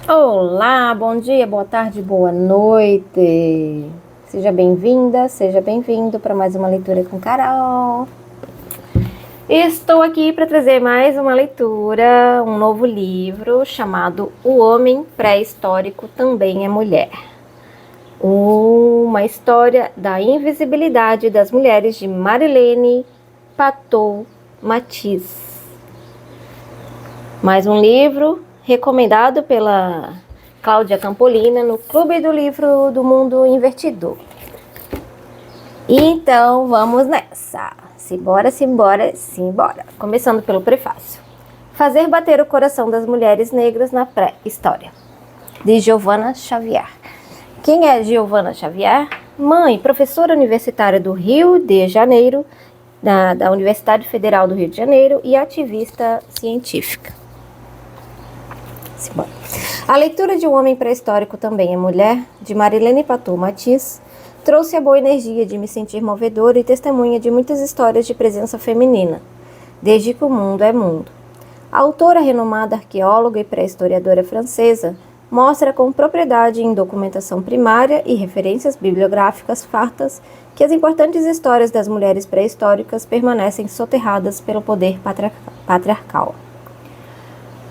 Olá, bom dia, boa tarde, boa noite. Seja bem-vinda, seja bem-vindo para mais uma leitura com Carol. Estou aqui para trazer mais uma leitura, um novo livro chamado O Homem Pré-Histórico Também é Mulher. Uma história da invisibilidade das mulheres de Marilene Patou Matiz. Mais um livro recomendado pela Cláudia Campolina no Clube do Livro do Mundo Invertido. Então, vamos nessa. Simbora. Começando pelo prefácio. Fazer bater o coração das mulheres negras na pré-história, de Giovanna Xavier. Quem é Giovanna Xavier? Mãe, professora universitária do Rio de Janeiro, da Universidade Federal do Rio de Janeiro e ativista científica. A leitura de Um Homem Pré-Histórico Também é Mulher, de Marilene Patou Matiz, trouxe a boa energia de me sentir movedora e testemunha de muitas histórias de presença feminina, desde que o mundo é mundo. A autora renomada arqueóloga e pré-historiadora francesa mostra com propriedade em documentação primária e referências bibliográficas fartas que as importantes histórias das mulheres pré-históricas permanecem soterradas pelo poder patriarcal.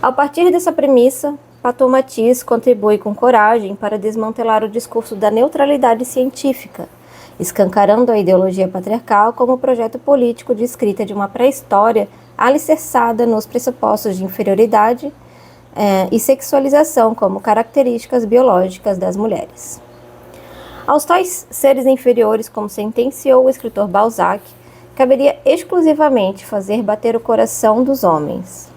Ao partir dessa premissa, Patou Matiz contribui com coragem para desmantelar o discurso da neutralidade científica, escancarando a ideologia patriarcal como projeto político de escrita de uma pré-história alicerçada nos pressupostos de inferioridade e sexualização como características biológicas das mulheres. Aos tais seres inferiores, como sentenciou o escritor Balzac, caberia exclusivamente fazer bater o coração dos homens.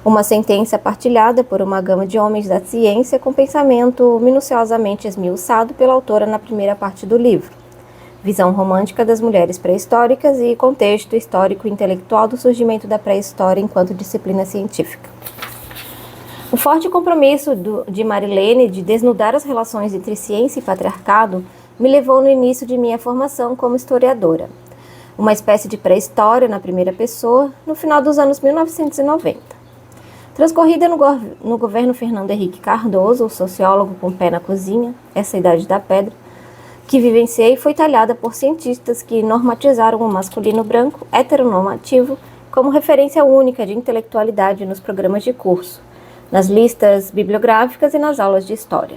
Uma sentença partilhada por uma gama de homens da ciência com pensamento minuciosamente esmiuçado pela autora na primeira parte do livro. Visão romântica das mulheres pré-históricas e contexto histórico e intelectual do surgimento da pré-história enquanto disciplina científica. O forte compromisso de Marilene de desnudar as relações entre ciência e patriarcado me levou no início de minha formação como historiadora. Uma espécie de pré-história na primeira pessoa, no final dos anos 1990. Transcorrida no governo Fernando Henrique Cardoso, o sociólogo com pé na cozinha, essa idade da pedra, que vivenciei foi talhada por cientistas que normatizaram o masculino branco heteronormativo como referência única de intelectualidade nos programas de curso, nas listas bibliográficas e nas aulas de história.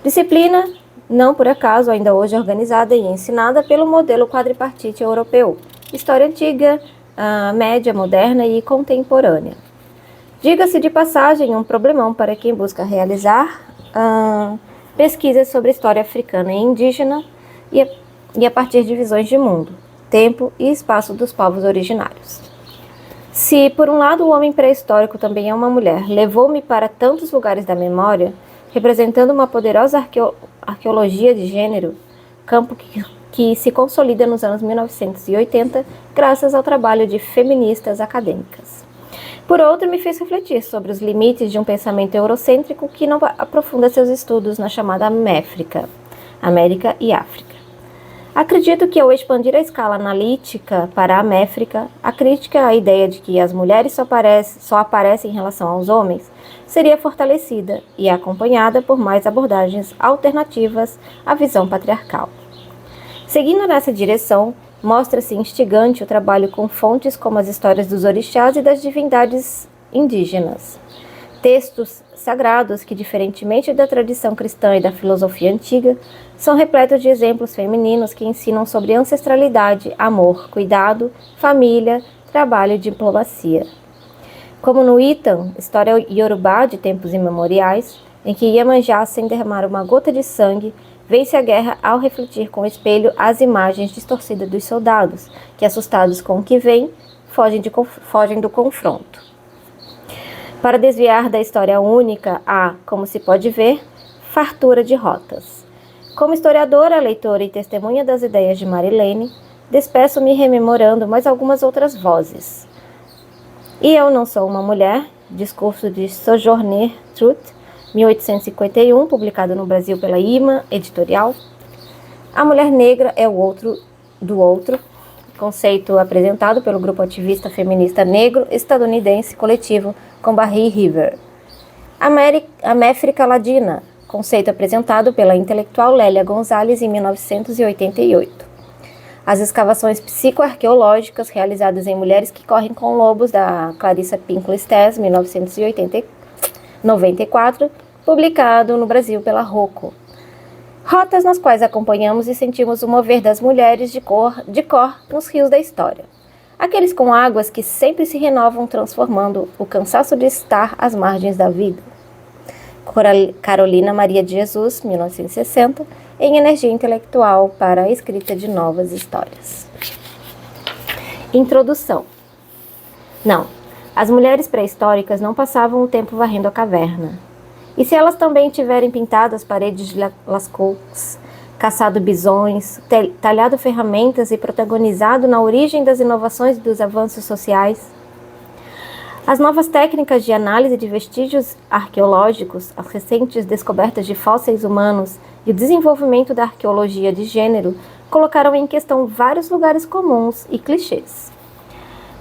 Disciplina, não por acaso, ainda hoje organizada e ensinada pelo modelo quadripartite europeu, história antiga, média, moderna e contemporânea. Diga-se de passagem, um problemão para quem busca realizar pesquisas sobre história africana e indígena e a partir de visões de mundo, tempo e espaço dos povos originários. Se, por um lado, o homem pré-histórico também é uma mulher, levou-me para tantos lugares da memória, representando uma poderosa arqueologia de gênero, campo que se consolida nos anos 1980 graças ao trabalho de feministas acadêmicas. Por outro, me fez refletir sobre os limites de um pensamento eurocêntrico que não aprofunda seus estudos na chamada Méfrica, América e África. Acredito que, ao expandir a escala analítica para a Méfrica, a crítica à ideia de que as mulheres só aparecem em relação aos homens seria fortalecida e acompanhada por mais abordagens alternativas à visão patriarcal. Seguindo nessa direção, mostra-se instigante o trabalho com fontes como as histórias dos orixás e das divindades indígenas. Textos sagrados que, diferentemente da tradição cristã e da filosofia antiga, são repletos de exemplos femininos que ensinam sobre ancestralidade, amor, cuidado, família, trabalho e diplomacia. Como no Itan, história iorubá de tempos imemoriais, em que Iemanjá, sem derramar uma gota de sangue, vence a guerra ao refletir com o espelho as imagens distorcidas dos soldados, que, assustados com o que vem, fogem do confronto. Para desviar da história única, há, como se pode ver, fartura de rotas. Como historiadora, leitora e testemunha das ideias de Marilene, despeço-me rememorando mais algumas outras vozes. E eu não sou uma mulher, discurso de Sojourner Truth, 1851, publicado no Brasil pela IMA Editorial. A mulher negra é o outro do outro, conceito apresentado pelo grupo ativista feminista negro estadunidense coletivo Combahee River. A Méfrica Ladina, conceito apresentado pela intelectual Lélia Gonzalez em 1988. As escavações psicoarqueológicas realizadas em Mulheres que Correm com Lobos, da Clarissa Pinkola Estés, 1994, publicado no Brasil pela Rocco. Rotas nas quais acompanhamos e sentimos o mover das mulheres de cor nos rios da história. Aqueles com águas que sempre se renovam, transformando o cansaço de estar às margens da vida. Carolina Maria de Jesus, 1960, em Energia Intelectual para a Escrita de Novas Histórias. Introdução. Não, as mulheres pré-históricas não passavam o tempo varrendo a caverna. E se elas também tiverem pintado as paredes de Lascaux, caçado bisões, talhado ferramentas e protagonizado na origem das inovações e dos avanços sociais? As novas técnicas de análise de vestígios arqueológicos, as recentes descobertas de fósseis humanos e o desenvolvimento da arqueologia de gênero colocaram em questão vários lugares comuns e clichês.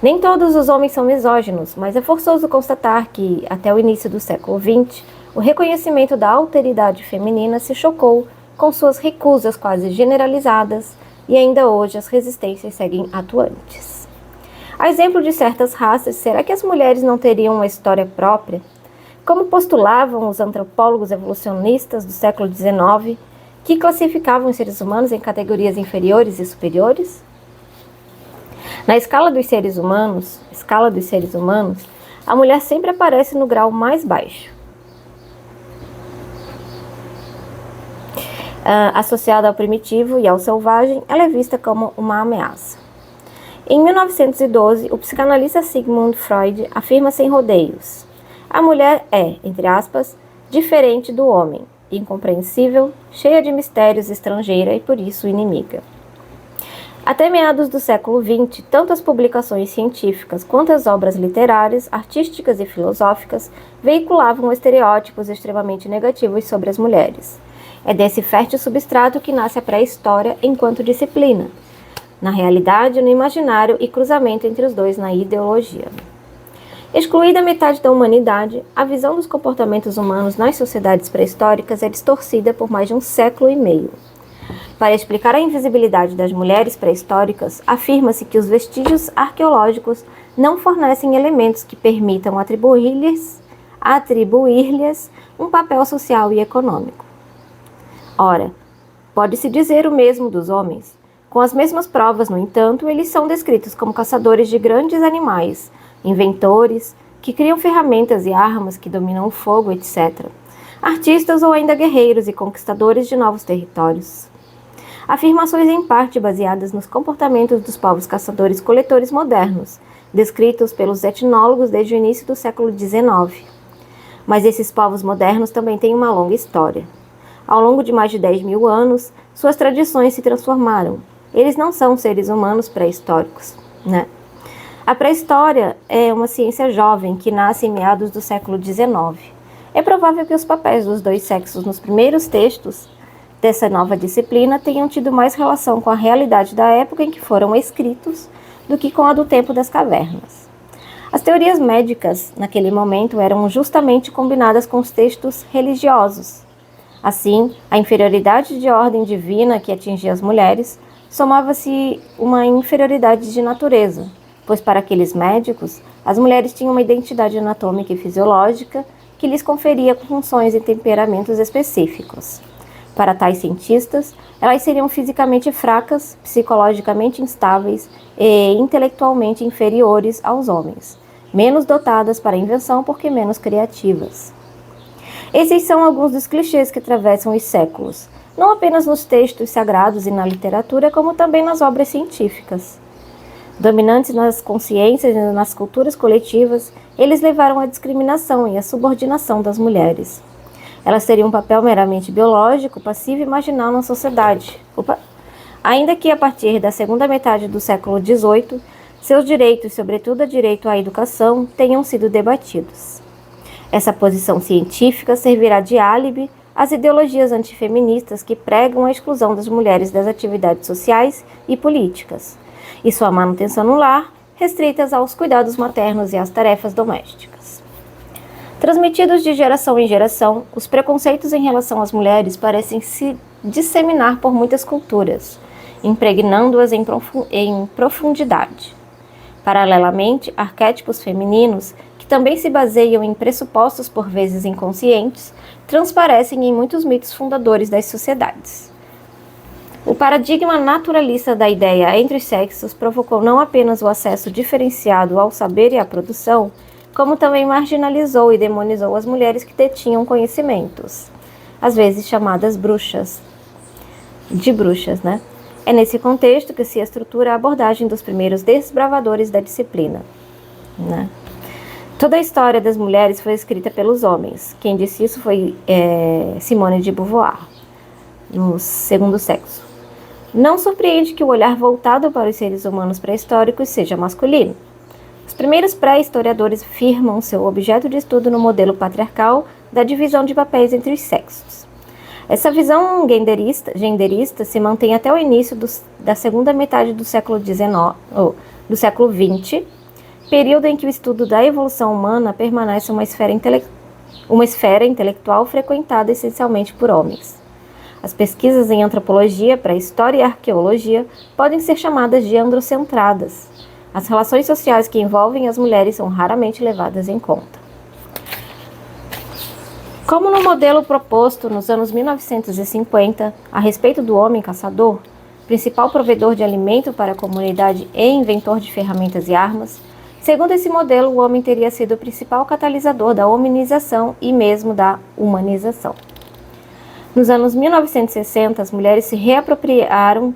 Nem todos os homens são misóginos, mas é forçoso constatar que, até o início do século XX, o reconhecimento da alteridade feminina se chocou com suas recusas quase generalizadas, e ainda hoje as resistências seguem atuantes. A exemplo de certas raças, será que as mulheres não teriam uma história própria? Como postulavam os antropólogos evolucionistas do século XIX, que classificavam os seres humanos em categorias inferiores e superiores? Na escala dos seres humanos, a mulher sempre aparece no grau mais baixo. Associada ao primitivo e ao selvagem, ela é vista como uma ameaça. Em 1912, o psicanalista Sigmund Freud afirma sem rodeios: a mulher é, entre aspas, diferente do homem, incompreensível, cheia de mistérios, estrangeira e por isso inimiga. Até meados do século XX, tanto as publicações científicas quanto as obras literárias, artísticas e filosóficas veiculavam estereótipos extremamente negativos sobre as mulheres. É desse fértil substrato que nasce a pré-história enquanto disciplina, na realidade, no imaginário e cruzamento entre os dois na ideologia. Excluída metade da humanidade, a visão dos comportamentos humanos nas sociedades pré-históricas é distorcida por mais de um século e meio. Para explicar a invisibilidade das mulheres pré-históricas, afirma-se que os vestígios arqueológicos não fornecem elementos que permitam atribuir-lhes um papel social e econômico. Ora, pode-se dizer o mesmo dos homens. Com as mesmas provas, no entanto, eles são descritos como caçadores de grandes animais, inventores, que criam ferramentas e armas, que dominam o fogo, etc. Artistas ou ainda guerreiros e conquistadores de novos territórios. Afirmações em parte baseadas nos comportamentos dos povos caçadores-coletores modernos, descritos pelos etnólogos desde o início do século XIX. Mas esses povos modernos também têm uma longa história. Ao longo de mais de 10 mil anos, suas tradições se transformaram. Eles não são seres humanos pré-históricos, né? A pré-história é uma ciência jovem que nasce em meados do século XIX. É provável que os papéis dos dois sexos nos primeiros textos dessa nova disciplina tenham tido mais relação com a realidade da época em que foram escritos do que com a do tempo das cavernas. As teorias médicas, naquele momento, eram justamente combinadas com os textos religiosos. Assim, a inferioridade de ordem divina que atingia as mulheres somava-se uma inferioridade de natureza, pois para aqueles médicos, as mulheres tinham uma identidade anatômica e fisiológica que lhes conferia funções e temperamentos específicos. Para tais cientistas, elas seriam fisicamente fracas, psicologicamente instáveis e intelectualmente inferiores aos homens, menos dotadas para a invenção porque menos criativas. Esses são alguns dos clichês que atravessam os séculos, não apenas nos textos sagrados e na literatura, como também nas obras científicas. Dominantes nas consciências e nas culturas coletivas, eles levaram à discriminação e à subordinação das mulheres. Elas teriam um papel meramente biológico, passivo e marginal na sociedade. Ainda que a partir da segunda metade do século XVIII, seus direitos, sobretudo o direito à educação, tenham sido debatidos. Essa posição científica servirá de álibi às ideologias antifeministas que pregam a exclusão das mulheres das atividades sociais e políticas, e sua manutenção no lar, restritas aos cuidados maternos e às tarefas domésticas. Transmitidos de geração em geração, os preconceitos em relação às mulheres parecem se disseminar por muitas culturas, impregnando-as em profundidade. Paralelamente, arquétipos femininos, que também se baseiam em pressupostos por vezes inconscientes, transparecem em muitos mitos fundadores das sociedades. O paradigma naturalista da ideia entre os sexos provocou não apenas o acesso diferenciado ao saber e à produção, como também marginalizou e demonizou as mulheres que detinham conhecimentos, às vezes chamadas bruxas, né? É nesse contexto que se estrutura a abordagem dos primeiros desbravadores da disciplina, né? Toda a história das mulheres foi escrita pelos homens. Quem disse isso foi Simone de Beauvoir, no Segundo Sexo. Não surpreende que o olhar voltado para os seres humanos pré-históricos seja masculino. Os primeiros pré-historiadores firmam seu objeto de estudo no modelo patriarcal da divisão de papéis entre os sexos. Essa visão genderista se mantém até o início da segunda metade do século XX, período em que o estudo da evolução humana permanece uma esfera intelectual frequentada essencialmente por homens. As pesquisas em antropologia, pré-história e arqueologia podem ser chamadas de androcentradas. As relações sociais que envolvem as mulheres são raramente levadas em conta. Como no modelo proposto nos anos 1950 a respeito do homem caçador, principal provedor de alimento para a comunidade e inventor de ferramentas e armas, segundo esse modelo, o homem teria sido o principal catalisador da hominização e mesmo da humanização. Nos anos 1960, as mulheres se reapropriam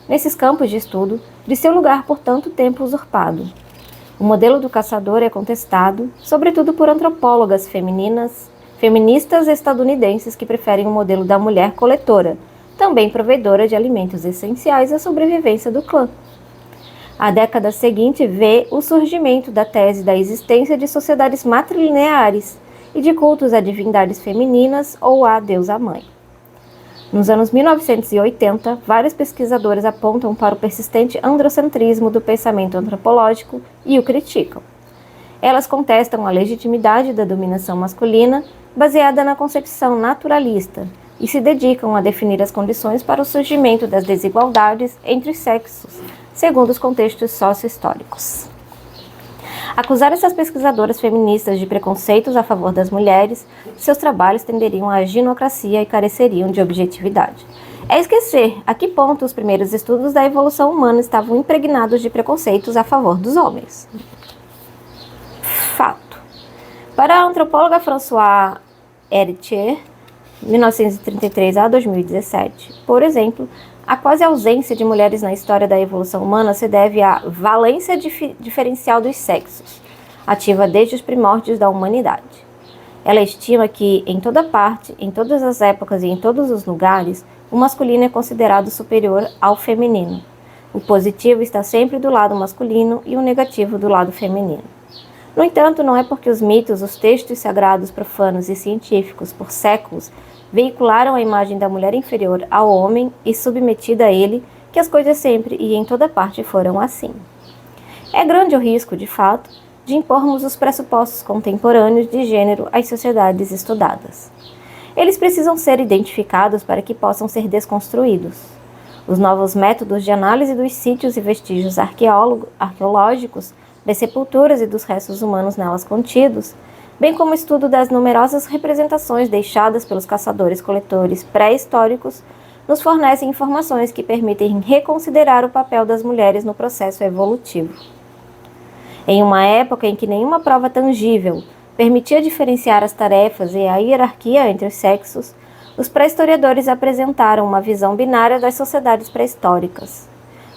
nesses campos de estudo de seu lugar por tanto tempo usurpado. O modelo do caçador é contestado, sobretudo por antropólogas feministas estadunidenses que preferem o modelo da mulher coletora, também provedora de alimentos essenciais à sobrevivência do clã. A década seguinte vê o surgimento da tese da existência de sociedades matrilineares e de cultos a divindades femininas ou à deusa-mãe. Nos anos 1980, vários pesquisadores apontam para o persistente androcentrismo do pensamento antropológico e o criticam. Elas contestam a legitimidade da dominação masculina baseada na concepção naturalista e se dedicam a definir as condições para o surgimento das desigualdades entre os sexos, segundo os contextos sócio-históricos. Acusar essas pesquisadoras feministas de preconceitos a favor das mulheres, seus trabalhos tenderiam à ginocracia e careceriam de objetividade. É esquecer a que ponto os primeiros estudos da evolução humana estavam impregnados de preconceitos a favor dos homens. Fato. Para a antropóloga Françoise Héritier, 1933 a 2017, por exemplo, a quase ausência de mulheres na história da evolução humana se deve à valência diferencial dos sexos, ativa desde os primórdios da humanidade. Ela estima que, em toda parte, em todas as épocas e em todos os lugares, o masculino é considerado superior ao feminino. O positivo está sempre do lado masculino e o negativo do lado feminino. No entanto, não é porque os mitos, os textos sagrados, profanos e científicos, por séculos, veicularam a imagem da mulher inferior ao homem e submetida a ele, que as coisas sempre e em toda parte foram assim. É grande o risco, de fato, de impormos os pressupostos contemporâneos de gênero às sociedades estudadas. Eles precisam ser identificados para que possam ser desconstruídos. Os novos métodos de análise dos sítios e vestígios arqueológicos, das sepulturas e dos restos humanos nelas contidos, bem como o estudo das numerosas representações deixadas pelos caçadores-coletores pré-históricos, nos fornecem informações que permitem reconsiderar o papel das mulheres no processo evolutivo. Em uma época em que nenhuma prova tangível permitia diferenciar as tarefas e a hierarquia entre os sexos, os pré-historiadores apresentaram uma visão binária das sociedades pré-históricas.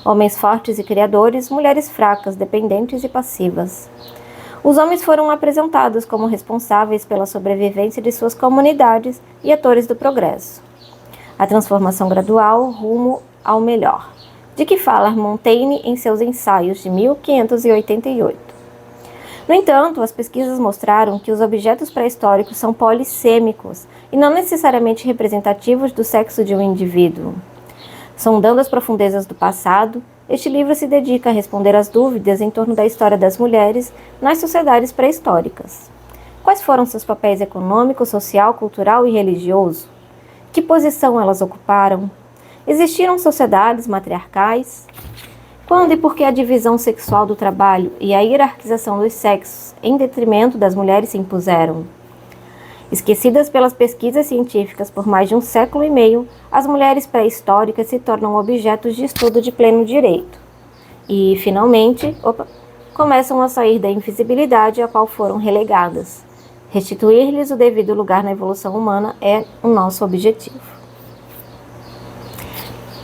Homens fortes e criadores, mulheres fracas, dependentes e passivas. Os homens foram apresentados como responsáveis pela sobrevivência de suas comunidades e atores do progresso. A transformação gradual rumo ao melhor, de que fala Montaigne em seus ensaios de 1588. No entanto, as pesquisas mostraram que os objetos pré-históricos são polissêmicos e não necessariamente representativos do sexo de um indivíduo. Sondando as profundezas do passado, este livro se dedica a responder às dúvidas em torno da história das mulheres nas sociedades pré-históricas. Quais foram seus papéis econômico, social, cultural e religioso? Que posição elas ocuparam? Existiram sociedades matriarcais? Quando e por que a divisão sexual do trabalho e a hierarquização dos sexos em detrimento das mulheres se impuseram? Esquecidas pelas pesquisas científicas por mais de um século e meio, as mulheres pré-históricas se tornam objetos de estudo de pleno direito. E, finalmente, começam a sair da invisibilidade a qual foram relegadas. Restituir-lhes o devido lugar na evolução humana é o nosso objetivo.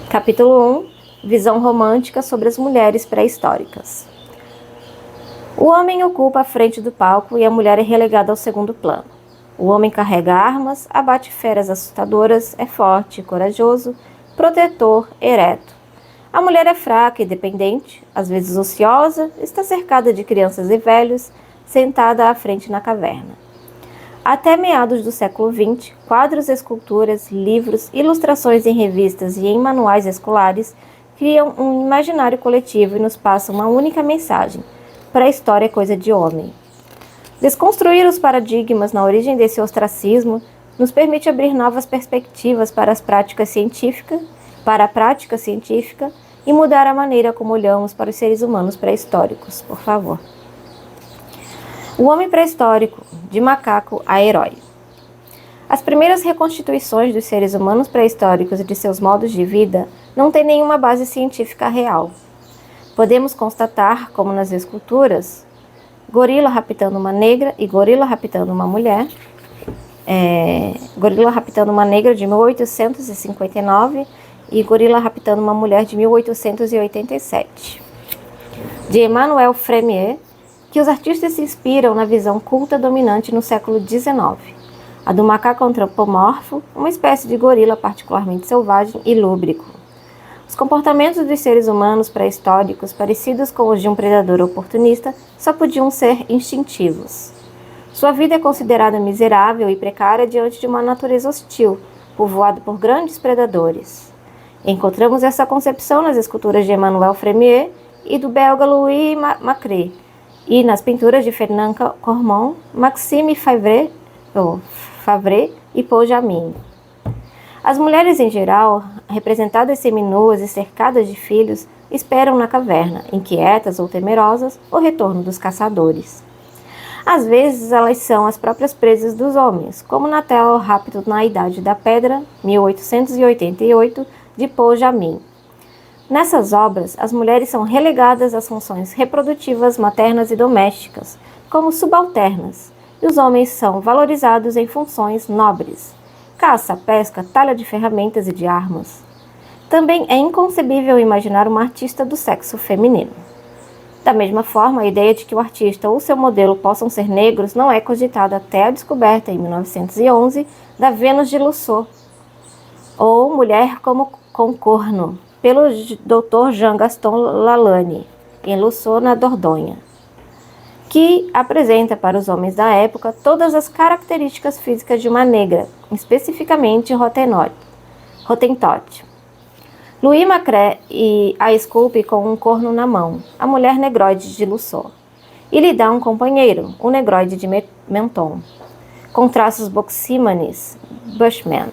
Capítulo 1. Visão romântica sobre as mulheres pré-históricas. O homem ocupa a frente do palco e a mulher é relegada ao segundo plano. O homem carrega armas, abate feras assustadoras, é forte, corajoso, protetor, ereto. A mulher é fraca e dependente, às vezes ociosa, está cercada de crianças e velhos, sentada à frente na caverna. Até meados do século XX, quadros, esculturas, livros, ilustrações em revistas e em manuais escolares criam um imaginário coletivo e nos passam uma única mensagem: pré-história é coisa de homem. Desconstruir os paradigmas na origem desse ostracismo nos permite abrir novas perspectivas para a prática científica e mudar a maneira como olhamos para os seres humanos pré-históricos, por favor. O homem pré-histórico, de macaco a herói. As primeiras reconstituições dos seres humanos pré-históricos e de seus modos de vida não têm nenhuma base científica real. Podemos constatar, como nas esculturas, gorila raptando uma negra e gorila raptando uma mulher. Gorila raptando uma negra de 1859 e gorila raptando uma mulher de 1887. De Emmanuel Fremier, que os artistas se inspiram na visão culta dominante no século XIX, a do macaco antropomorfo, uma espécie de gorila particularmente selvagem e lúbrico. Os comportamentos dos seres humanos pré-históricos, parecidos com os de um predador oportunista, só podiam ser instintivos. Sua vida é considerada miserável e precária diante de uma natureza hostil, povoada por grandes predadores. Encontramos essa concepção nas esculturas de Emmanuel Fremier e do belga Louis Macré, e nas pinturas de Fernand Cormon, Maxime Favre e Paul Jamin. As mulheres, em geral, representadas seminuas e cercadas de filhos, esperam na caverna, inquietas ou temerosas, o retorno dos caçadores. Às vezes, elas são as próprias presas dos homens, como na tela O Rapto na Idade da Pedra, 1888, de Paul Jamin. Nessas obras, as mulheres são relegadas às funções reprodutivas, maternas e domésticas, como subalternas, e os homens são valorizados em funções nobres: caça, pesca, talha de ferramentas e de armas. Também é inconcebível imaginar uma artista do sexo feminino. Da mesma forma, a ideia de que o artista ou seu modelo possam ser negros não é cogitada até a descoberta, em 1911, da Vênus de Lussault, ou Mulher com Corno, pelo Dr. Jean-Gaston Lalande, em Lussault, na Dordogne, que apresenta para os homens da época todas as características físicas de uma negra, especificamente Hottentot. Louis Macré a esculpe com um corno na mão, a mulher negroide de Lussault, e lhe dá um companheiro, o negroide de Menton, com traços boxímanes, Bushman,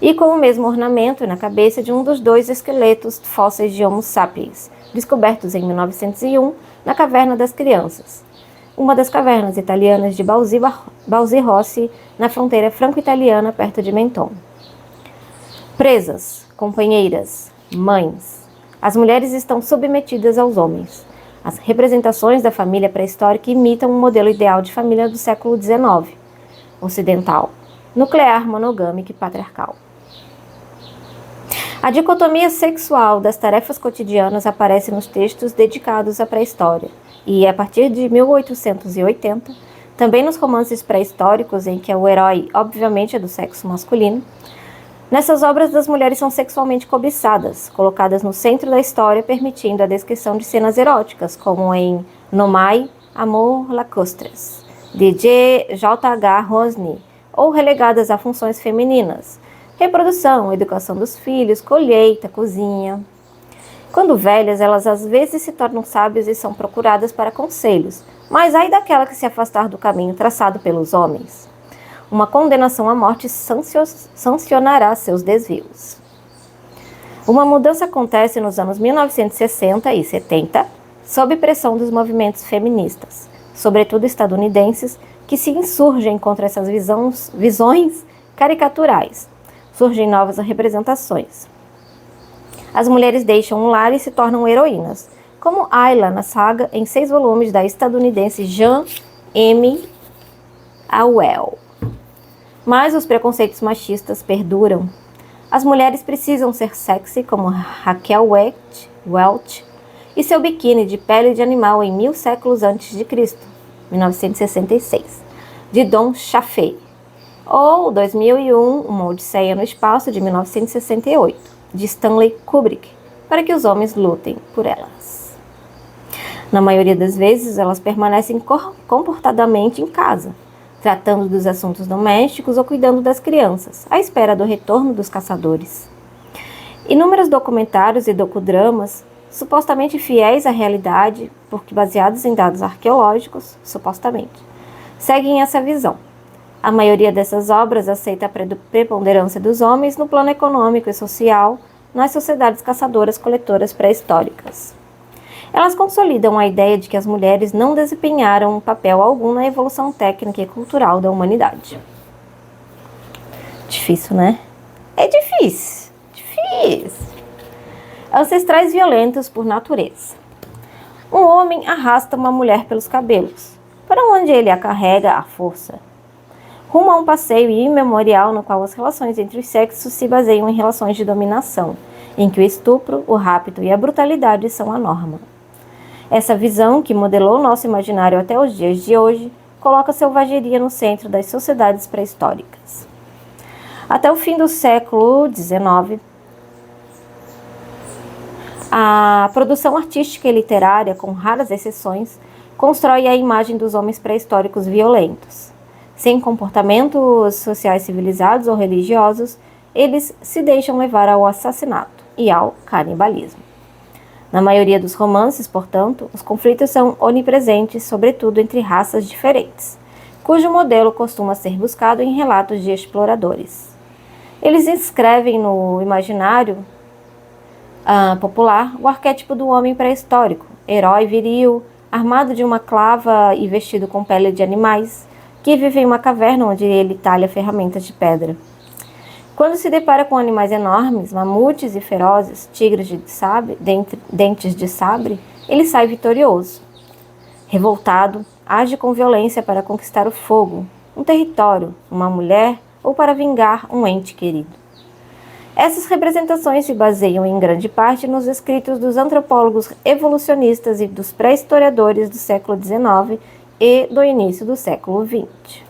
e com o mesmo ornamento na cabeça de um dos dois esqueletos fósseis de Homo sapiens, descobertos em 1901 na Caverna das Crianças, uma das cavernas italianas de Balzi Rossi, na fronteira franco-italiana, perto de Menton. Presas, companheiras, mães. As mulheres estão submetidas aos homens. As representações da família pré-histórica imitam um modelo ideal de família do século XIX, ocidental, nuclear, monogâmica e patriarcal. A dicotomia sexual das tarefas cotidianas aparece nos textos dedicados à pré-história e, a partir de 1880, também nos romances pré-históricos em que o herói, obviamente, é do sexo masculino. Nessas obras, as mulheres são sexualmente cobiçadas, colocadas no centro da história, permitindo a descrição de cenas eróticas, como em Nomai, Amour lacustres, de J.H. Rosny, ou relegadas a funções femininas, reprodução, educação dos filhos, colheita, cozinha. Quando velhas, elas às vezes se tornam sábias e são procuradas para conselhos, mas ai daquela que se afastar do caminho traçado pelos homens. Uma condenação à morte sancionará seus desvios. Uma mudança acontece nos anos 1960 e 70, sob pressão dos movimentos feministas, sobretudo estadunidenses, que se insurgem contra essas visões caricaturais. Surgem novas representações. As mulheres deixam um lar e se tornam heroínas, como Ayla na saga em 6 volumes da estadunidense Jan M. Auel. Mas os preconceitos machistas perduram. As mulheres precisam ser sexy, como Raquel Welch e seu biquíni de pele de animal em 1000 séculos antes de Cristo, 1966, de Don Chaffee, ou 2001, Uma Odisseia no Espaço, de 1968, de Stanley Kubrick, para que os homens lutem por elas. Na maioria das vezes, elas permanecem comportadamente em casa, tratando dos assuntos domésticos ou cuidando das crianças, à espera do retorno dos caçadores. Inúmeros documentários e docudramas, supostamente fiéis à realidade, porque baseados em dados arqueológicos, supostamente, seguem essa visão. A maioria dessas obras aceita a preponderância dos homens no plano econômico e social nas sociedades caçadoras-coletoras pré-históricas. Elas consolidam a ideia de que as mulheres não desempenharam papel algum na evolução técnica e cultural da humanidade. Difícil, né? É difícil. Ancestrais violentos por natureza. Um homem arrasta uma mulher pelos cabelos, para onde ele a carrega à força, rumo a um passeio imemorial no qual as relações entre os sexos se baseiam em relações de dominação, em que o estupro, o rapto e a brutalidade são a norma. Essa visão, que modelou nosso imaginário até os dias de hoje, coloca a selvageria no centro das sociedades pré-históricas. Até o fim do século XIX, a produção artística e literária, com raras exceções, constrói a imagem dos homens pré-históricos violentos. Sem comportamentos sociais civilizados ou religiosos, eles se deixam levar ao assassinato e ao canibalismo. Na maioria dos romances, portanto, os conflitos são onipresentes, sobretudo entre raças diferentes, cujo modelo costuma ser buscado em relatos de exploradores. Eles inscrevem no imaginário popular o arquétipo do homem pré-histórico, herói viril, armado de uma clava e vestido com pele de animais, que vive em uma caverna onde ele talha ferramentas de pedra. Quando se depara com animais enormes, mamutes e ferozes, tigres de sabre, dentes de sabre, ele sai vitorioso. Revoltado, age com violência para conquistar o fogo, um território, uma mulher ou para vingar um ente querido. Essas representações se baseiam em grande parte nos escritos dos antropólogos evolucionistas e dos pré-historiadores do século XIX e do início do século XX.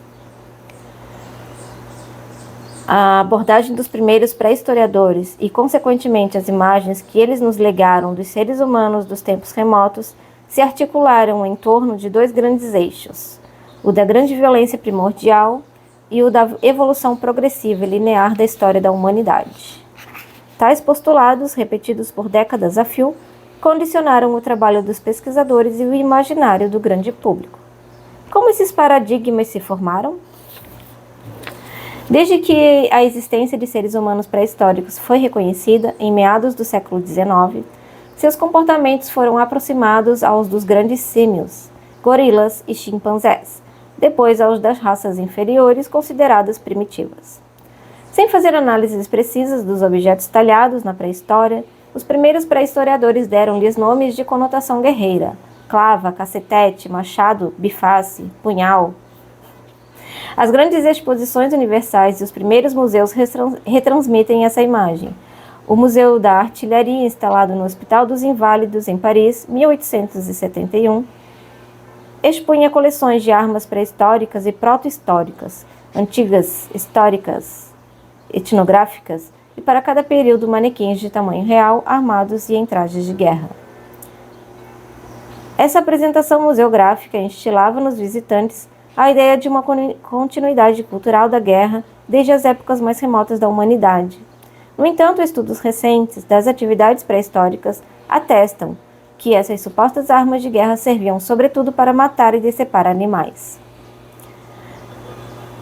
A abordagem dos primeiros pré-historiadores e, consequentemente, as imagens que eles nos legaram dos seres humanos dos tempos remotos se articularam em torno de 2 grandes eixos, o da grande violência primordial e o da evolução progressiva e linear da história da humanidade. Tais postulados, repetidos por décadas a fio, condicionaram o trabalho dos pesquisadores e o imaginário do grande público. Como esses paradigmas se formaram? Desde que a existência de seres humanos pré-históricos foi reconhecida, em meados do século XIX, seus comportamentos foram aproximados aos dos grandes símios, gorilas e chimpanzés, depois aos das raças inferiores consideradas primitivas. Sem fazer análises precisas dos objetos talhados na pré-história, os primeiros pré-historiadores deram-lhes nomes de conotação guerreira: clava, cacetete, machado, biface, punhal. As grandes exposições universais e os primeiros museus retransmitem essa imagem. O Museu da Artilharia, instalado no Hospital dos Inválidos, em Paris, 1871, expunha coleções de armas pré-históricas e proto-históricas, antigas, históricas, etnográficas, e para cada período manequins de tamanho real, armados e em trajes de guerra. Essa apresentação museográfica instilava nos visitantes a ideia de uma continuidade cultural da guerra desde as épocas mais remotas da humanidade. No entanto, estudos recentes das atividades pré-históricas atestam que essas supostas armas de guerra serviam sobretudo para matar e decepar animais.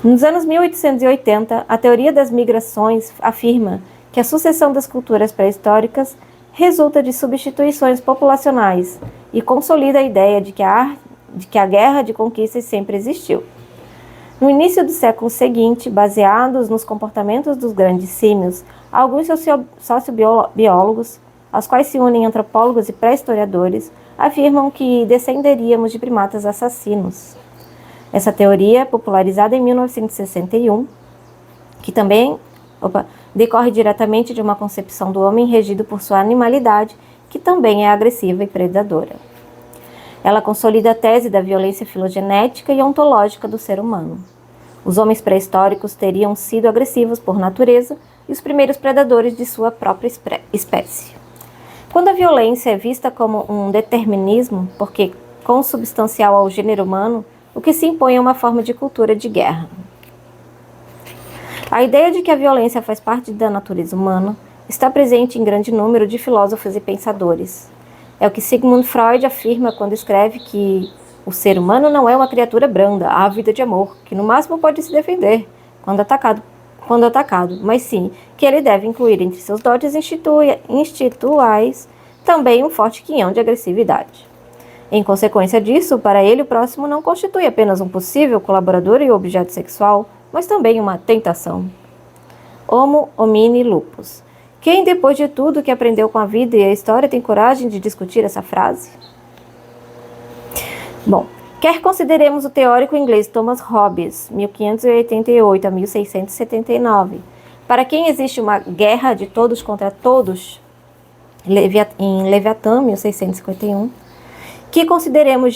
Nos anos 1880, a teoria das migrações afirma que a sucessão das culturas pré-históricas resulta de substituições populacionais e consolida a ideia de que a guerra de conquistas sempre existiu. No início do século seguinte, baseados nos comportamentos dos grandes símios, alguns sociobiólogos, aos quais se unem antropólogos e pré-historiadores, afirmam que descenderíamos de primatas assassinos. Essa teoria, popularizada em 1961, que também decorre diretamente de uma concepção do homem regido por sua animalidade, que também é agressiva e predadora. Ela consolida a tese da violência filogenética e ontológica do ser humano. Os homens pré-históricos teriam sido agressivos por natureza e os primeiros predadores de sua própria espécie. Quando a violência é vista como um determinismo, porque consubstancial ao gênero humano, o que se impõe é uma forma de cultura de guerra. A ideia de que a violência faz parte da natureza humana está presente em grande número de filósofos e pensadores. É o que Sigmund Freud afirma quando escreve que o ser humano não é uma criatura branda, ávida de amor, que no máximo pode se defender quando atacado, mas sim que ele deve incluir entre seus dotes institucionais também um forte quinhão de agressividade. Em consequência disso, para ele o próximo não constitui apenas um possível colaborador e objeto sexual, mas também uma tentação. Homo homini lupus. Quem, depois de tudo que aprendeu com a vida e a história, tem coragem de discutir essa frase? Bom, quer consideremos o teórico inglês Thomas Hobbes, 1588 a 1679, para quem existe uma guerra de todos contra todos, em Leviatã, 1651, que consideremos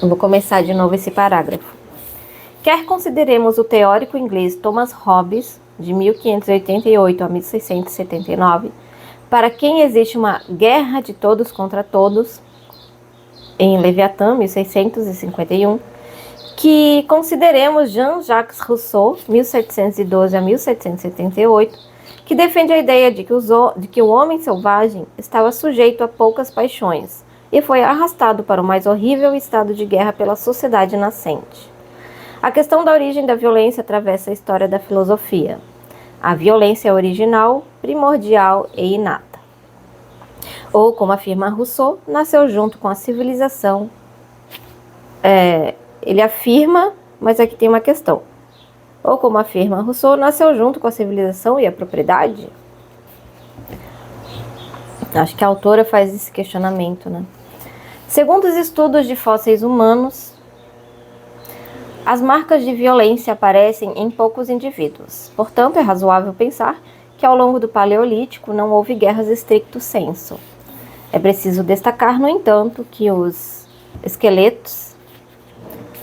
vou começar de novo esse parágrafo. Quer consideremos o teórico inglês Thomas Hobbes, de 1588 a 1679, para quem existe uma guerra de todos contra todos, em Leviatã, 1651, que consideremos Jean-Jacques Rousseau, 1712 a 1778, que defende a ideia de que o homem selvagem estava sujeito a poucas paixões e foi arrastado para o mais horrível estado de guerra pela sociedade nascente. A questão da origem da violência atravessa a história da filosofia. A violência é original, primordial e inata. Ou, como afirma Rousseau, nasceu junto com a civilização. Ele afirma, mas aqui tem uma questão. Ou, como afirma Rousseau, nasceu junto com a civilização e a propriedade? Acho que a autora faz esse questionamento, né? Segundo os estudos de fósseis humanos, as marcas de violência aparecem em poucos indivíduos. Portanto, é razoável pensar que ao longo do Paleolítico não houve guerras stricto sensu. É preciso destacar, no entanto, que os esqueletos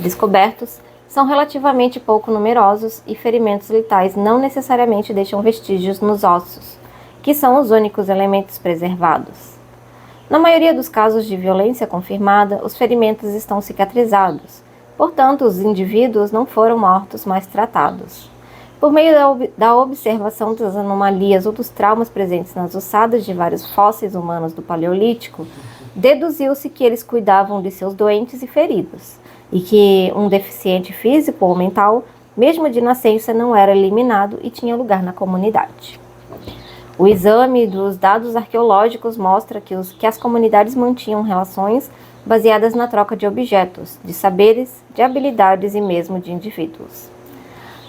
descobertos são relativamente pouco numerosos e ferimentos letais não necessariamente deixam vestígios nos ossos, que são os únicos elementos preservados. Na maioria dos casos de violência confirmada, os ferimentos estão cicatrizados, portanto, os indivíduos não foram mortos, mas tratados. Por meio da observação das anomalias ou dos traumas presentes nas ossadas de vários fósseis humanos do Paleolítico, deduziu-se que eles cuidavam de seus doentes e feridos, e que um deficiente físico ou mental, mesmo de nascença, não era eliminado e tinha lugar na comunidade. O exame dos dados arqueológicos mostra que as comunidades mantinham relações baseadas na troca de objetos, de saberes, de habilidades e mesmo de indivíduos.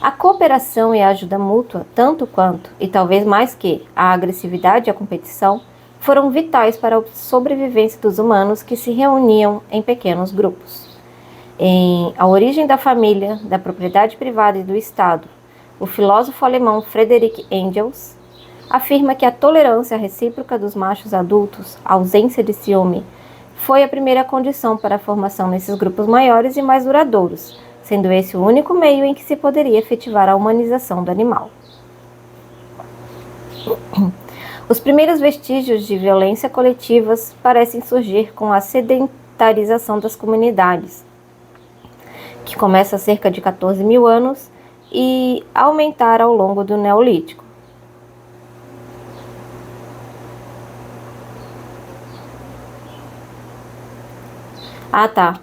A cooperação e a ajuda mútua, tanto quanto, e talvez mais que, a agressividade e a competição, foram vitais para a sobrevivência dos humanos que se reuniam em pequenos grupos. Em A Origem da Família, da Propriedade Privada e do Estado, o filósofo alemão Friedrich Engels afirma que a tolerância recíproca dos machos adultos, a ausência de ciúme, foi a primeira condição para a formação nesses grupos maiores e mais duradouros, sendo esse o único meio em que se poderia efetivar a humanização do animal. Os primeiros vestígios de violência coletivas parecem surgir com a sedentarização das comunidades, que começa há cerca de 14 mil anos e aumentar ao longo do Neolítico. Ah, tá.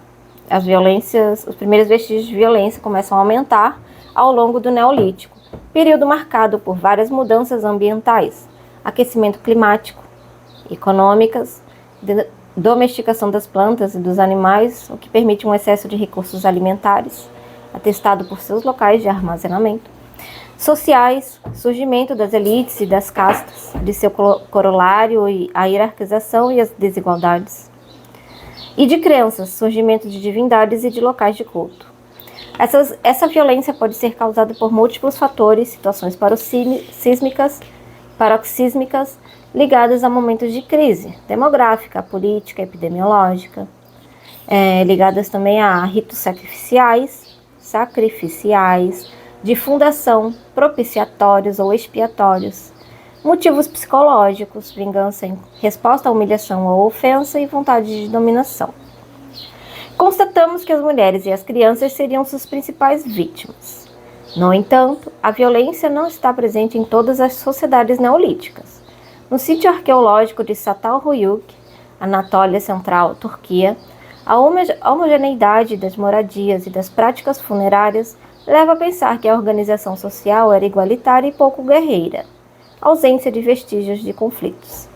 Os primeiros vestígios de violência começam a aumentar ao longo do Neolítico, período marcado por várias mudanças ambientais, aquecimento climático, econômicas, domesticação das plantas e dos animais, o que permite um excesso de recursos alimentares, atestado por seus locais de armazenamento, sociais, surgimento das elites e das castas, de seu corolário a hierarquização e as desigualdades, e de crenças, surgimento de divindades e de locais de culto. Essa violência pode ser causada por múltiplos fatores, situações paroxísmicas, ligadas a momentos de crise demográfica, política, epidemiológica, ligadas também a ritos sacrificiais, de fundação, propiciatórios ou expiatórios, motivos psicológicos, vingança em resposta à humilhação ou ofensa e vontade de dominação. Constatamos que as mulheres e as crianças seriam suas principais vítimas. No entanto, a violência não está presente em todas as sociedades neolíticas. No sítio arqueológico de Çatalhöyük, Anatólia Central, Turquia, a homogeneidade das moradias e das práticas funerárias leva a pensar que a organização social era igualitária e pouco guerreira, ausência de vestígios de conflitos.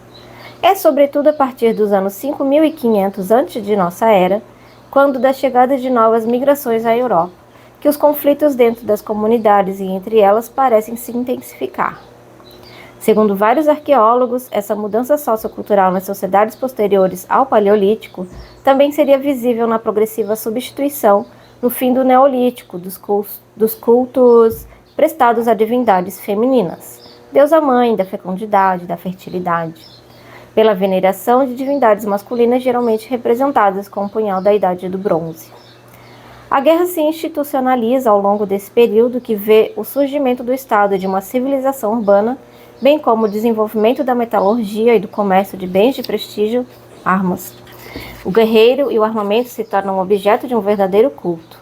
É sobretudo a partir dos anos 5500 antes de nossa era, quando da chegada de novas migrações à Europa, que os conflitos dentro das comunidades e entre elas parecem se intensificar. Segundo vários arqueólogos, essa mudança sociocultural nas sociedades posteriores ao Paleolítico também seria visível na progressiva substituição, no fim do Neolítico, dos cultos prestados a divindades femininas, deusa mãe da fecundidade, da fertilidade, pela veneração de divindades masculinas geralmente representadas com o punhal da Idade do Bronze. A guerra se institucionaliza ao longo desse período que vê o surgimento do Estado e de uma civilização urbana, bem como o desenvolvimento da metalurgia e do comércio de bens de prestígio, armas. O guerreiro e o armamento se tornam objeto de um verdadeiro culto.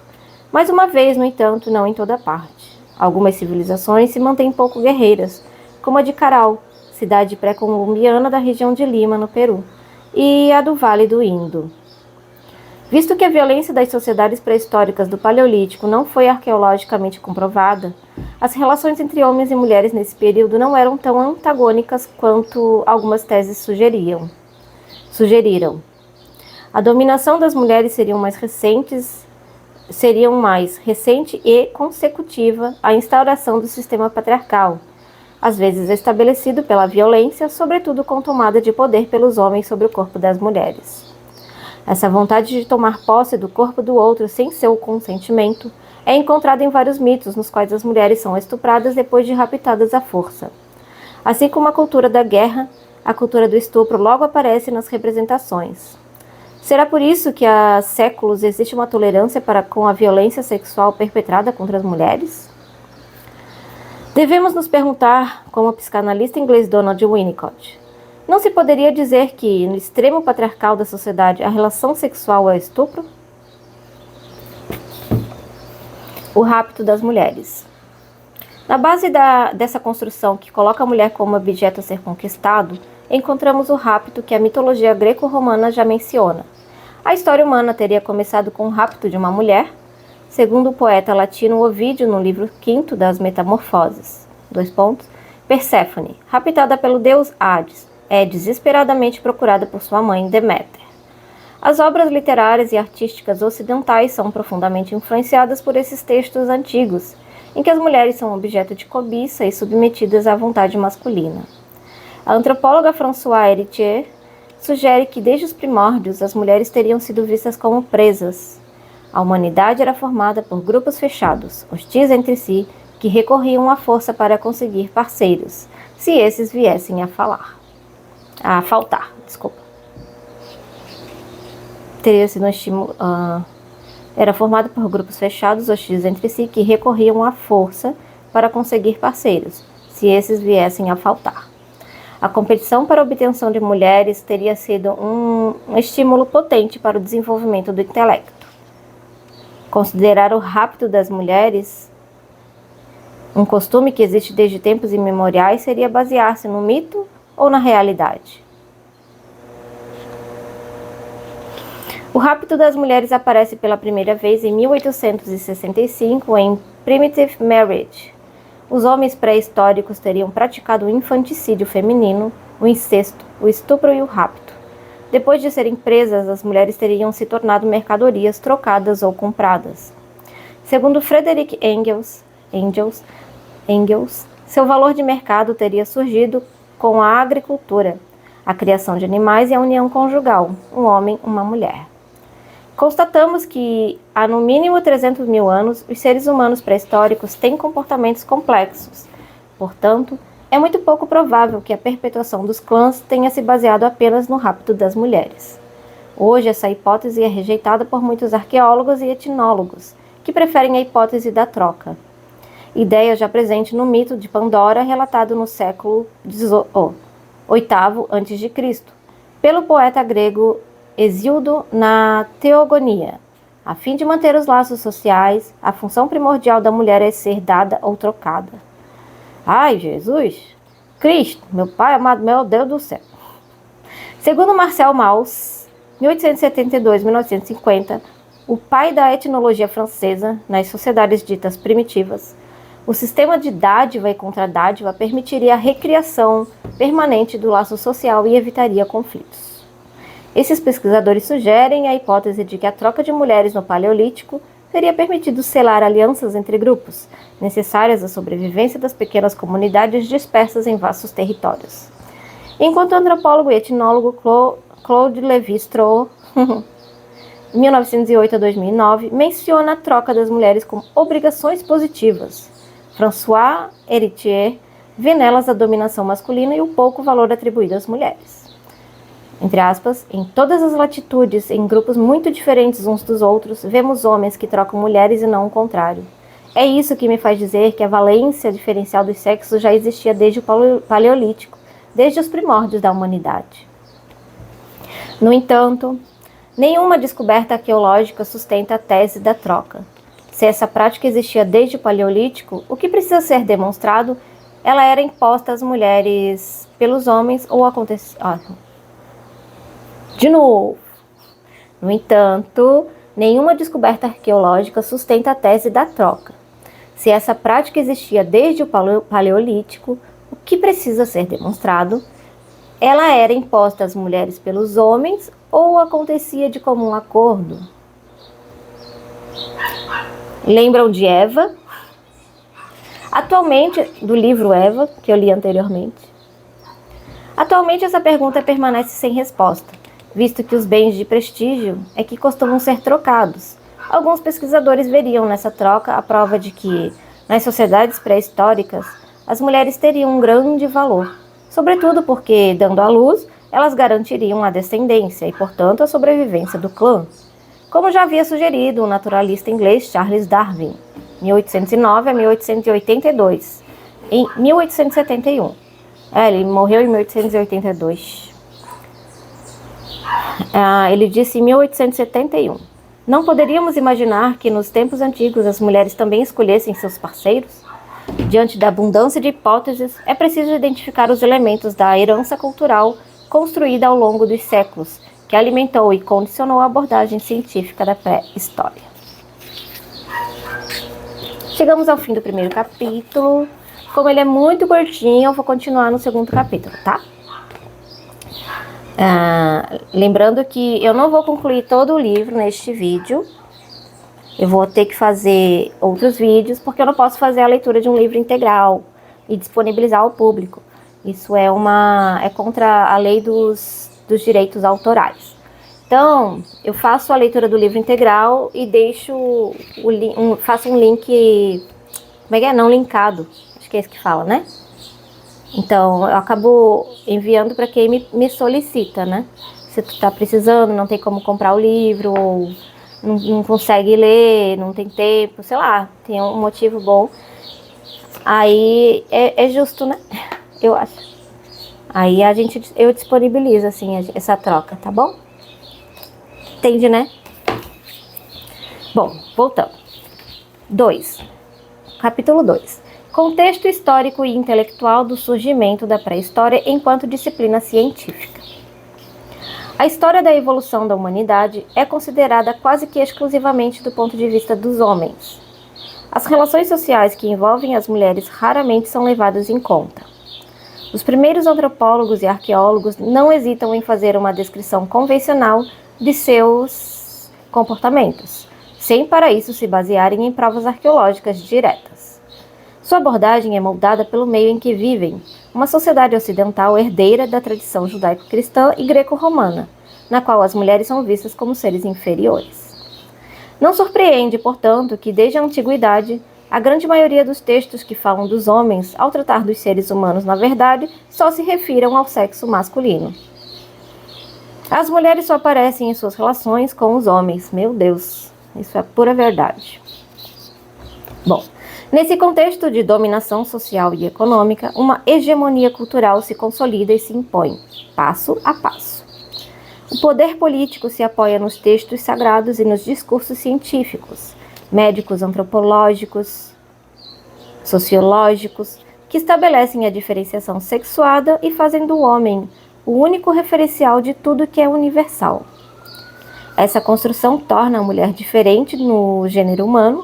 Mais uma vez, no entanto, não em toda parte. Algumas civilizações se mantêm pouco guerreiras, como a de Caral, cidade pré-colombiana da região de Lima, no Peru, e a do Vale do Indo. Visto que a violência das sociedades pré-históricas do Paleolítico não foi arqueologicamente comprovada, as relações entre homens e mulheres nesse período não eram tão antagônicas quanto algumas teses sugeriram. A dominação das mulheres seria mais recente e consecutiva à instauração do sistema patriarcal, às vezes estabelecido pela violência, sobretudo com tomada de poder pelos homens sobre o corpo das mulheres. Essa vontade de tomar posse do corpo do outro sem seu consentimento é encontrada em vários mitos nos quais as mulheres são estupradas depois de raptadas à força. Assim como a cultura da guerra, a cultura do estupro logo aparece nas representações. Será por isso que há séculos existe uma tolerância com a violência sexual perpetrada contra as mulheres? Devemos nos perguntar, como a psicanalista inglês Donald Winnicott, não se poderia dizer que, no extremo patriarcal da sociedade, a relação sexual é estupro? O rapto das mulheres. Na base dessa construção que coloca a mulher como objeto a ser conquistado, encontramos o rapto que a mitologia greco-romana já menciona. A história humana teria começado com o rapto de uma mulher, segundo o poeta latino Ovídio no livro V das Metamorfoses. Perséfone, raptada pelo deus Hades, é desesperadamente procurada por sua mãe Deméter. As obras literárias e artísticas ocidentais são profundamente influenciadas por esses textos antigos, em que as mulheres são objeto de cobiça e submetidas à vontade masculina. A antropóloga Françoise Héritier sugere que desde os primórdios as mulheres teriam sido vistas como presas. A humanidade era formada por grupos fechados, hostis entre si, que recorriam à força para conseguir parceiros, se esses viessem a faltar. Teria sido um estímulo. Era formado por grupos fechados, hostis entre si, que recorriam à força para conseguir parceiros, se esses viessem a faltar. A competição para a obtenção de mulheres teria sido um estímulo potente para o desenvolvimento do intelecto. Considerar o rapto das mulheres um costume que existe desde tempos imemoriais seria basear-se no mito ou na realidade. O rapto das mulheres aparece pela primeira vez em 1865 em Primitive Marriage. Os homens pré-históricos teriam praticado o infanticídio feminino, o incesto, o estupro e o rapto. Depois de serem presas, as mulheres teriam se tornado mercadorias trocadas ou compradas. Segundo Frederick Engels, seu valor de mercado teria surgido com a agricultura, a criação de animais e a união conjugal, um homem, uma mulher. Constatamos que, há no mínimo 300 mil anos, os seres humanos pré-históricos têm comportamentos complexos. Portanto, é muito pouco provável que a perpetuação dos clãs tenha se baseado apenas no rapto das mulheres. Hoje, essa hipótese é rejeitada por muitos arqueólogos e etnólogos, que preferem a hipótese da troca. Ideia já presente no mito de Pandora, relatado no século VIII a.C., pelo poeta grego Hesíodo na Teogonia. A fim de manter os laços sociais, a função primordial da mulher é ser dada ou trocada. Ai, Jesus! Cristo, meu pai amado, meu Deus do céu! Segundo Marcel Mauss, 1872-1950, o pai da etnologia francesa, nas sociedades ditas primitivas, o sistema de dádiva e contradádiva permitiria a recriação permanente do laço social e evitaria conflitos. Esses pesquisadores sugerem a hipótese de que a troca de mulheres no Paleolítico teria permitido selar alianças entre grupos, necessárias à sobrevivência das pequenas comunidades dispersas em vastos territórios. Enquanto o antropólogo e etnólogo Claude Lévi-Strauss, 1908 a 2009, menciona a troca das mulheres como obrigações positivas. François Héritier vê nelas a dominação masculina e o pouco valor atribuído às mulheres. Entre aspas, em todas as latitudes, em grupos muito diferentes uns dos outros, vemos homens que trocam mulheres e não o contrário. É isso que me faz dizer que a valência diferencial dos sexos já existia desde o Paleolítico, desde os primórdios da humanidade. No entanto, nenhuma descoberta arqueológica sustenta a tese da troca. Se essa prática existia desde o Paleolítico, o que precisa ser demonstrado, ela era imposta às mulheres pelos homens ou acontecia... De novo. No entanto, nenhuma descoberta arqueológica sustenta a tese da troca. Se essa prática existia desde o Paleolítico, o que precisa ser demonstrado, ela era imposta às mulheres pelos homens ou acontecia de comum acordo? Lembram de Eva? Atualmente, do livro Eva, que eu li anteriormente. Atualmente essa pergunta permanece sem resposta, visto que os bens de prestígio é que costumam ser trocados. Alguns pesquisadores veriam nessa troca a prova de que, nas sociedades pré-históricas, as mulheres teriam um grande valor, sobretudo porque, dando à luz, elas garantiriam a descendência e, portanto, a sobrevivência do clã. Como já havia sugerido o naturalista inglês Charles Darwin, 1809 a 1882, em 1871. Ele morreu em 1882. Ele disse em 1871, não poderíamos imaginar que nos tempos antigos as mulheres também escolhessem seus parceiros? Diante da abundância de hipóteses, é preciso identificar os elementos da herança cultural construída ao longo dos séculos, que alimentou e condicionou a abordagem científica da pré-história. Chegamos ao fim do primeiro capítulo. Como ele é muito curtinho, eu vou continuar no segundo capítulo, tá? Lembrando que eu não vou concluir todo o livro neste vídeo. Eu vou ter que fazer outros vídeos, porque eu não posso fazer a leitura de um livro integral e disponibilizar ao público. Isso é contra a lei dos direitos autorais. Então, eu faço a leitura do livro integral e deixo faço um link, como é que é? Não linkado, acho que é isso que fala, né? Então, eu acabo enviando para quem me solicita, né? Se tu tá precisando, não tem como comprar o livro, ou não consegue ler, não tem tempo, sei lá, tem um motivo bom. Aí é justo, né? Eu acho. Aí eu disponibilizo, assim, essa troca, tá bom? Entende, né? Bom, voltando. Capítulo 2. Contexto histórico e intelectual do surgimento da pré-história enquanto disciplina científica. A história da evolução da humanidade é considerada quase que exclusivamente do ponto de vista dos homens. As relações sociais que envolvem as mulheres raramente são levadas em conta. Os primeiros antropólogos e arqueólogos não hesitam em fazer uma descrição convencional de seus comportamentos, sem para isso se basearem em provas arqueológicas diretas. Sua abordagem é moldada pelo meio em que vivem, uma sociedade ocidental herdeira da tradição judaico-cristã e greco-romana, na qual as mulheres são vistas como seres inferiores. Não surpreende, portanto, que desde a antiguidade, a grande maioria dos textos que falam dos homens, ao tratar dos seres humanos, na verdade, só se refiram ao sexo masculino. As mulheres só aparecem em suas relações com os homens. Meu Deus, isso é pura verdade. Bom, nesse contexto de dominação social e econômica, uma hegemonia cultural se consolida e se impõe, passo a passo. O poder político se apoia nos textos sagrados e nos discursos científicos, médicos, antropológicos, sociológicos, que estabelecem a diferenciação sexuada e fazem do homem o único referencial de tudo que é universal. Essa construção torna a mulher diferente no gênero humano,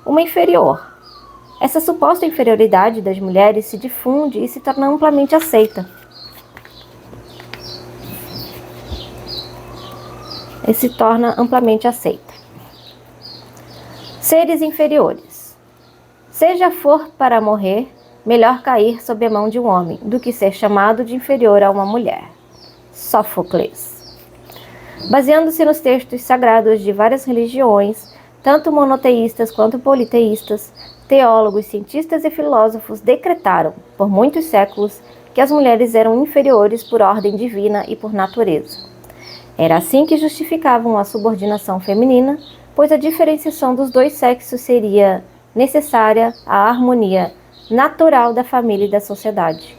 uma inferior. Essa suposta inferioridade das mulheres se difunde e se torna amplamente aceita. Seres inferiores. Seja for para morrer, melhor cair sob a mão de um homem, do que ser chamado de inferior a uma mulher. Sófocles. Baseando-se nos textos sagrados de várias religiões, tanto monoteístas quanto politeístas, teólogos, cientistas e filósofos decretaram, por muitos séculos, que as mulheres eram inferiores por ordem divina e por natureza. Era assim que justificavam a subordinação feminina, pois a diferenciação dos dois sexos seria necessária à harmonia natural da família e da sociedade.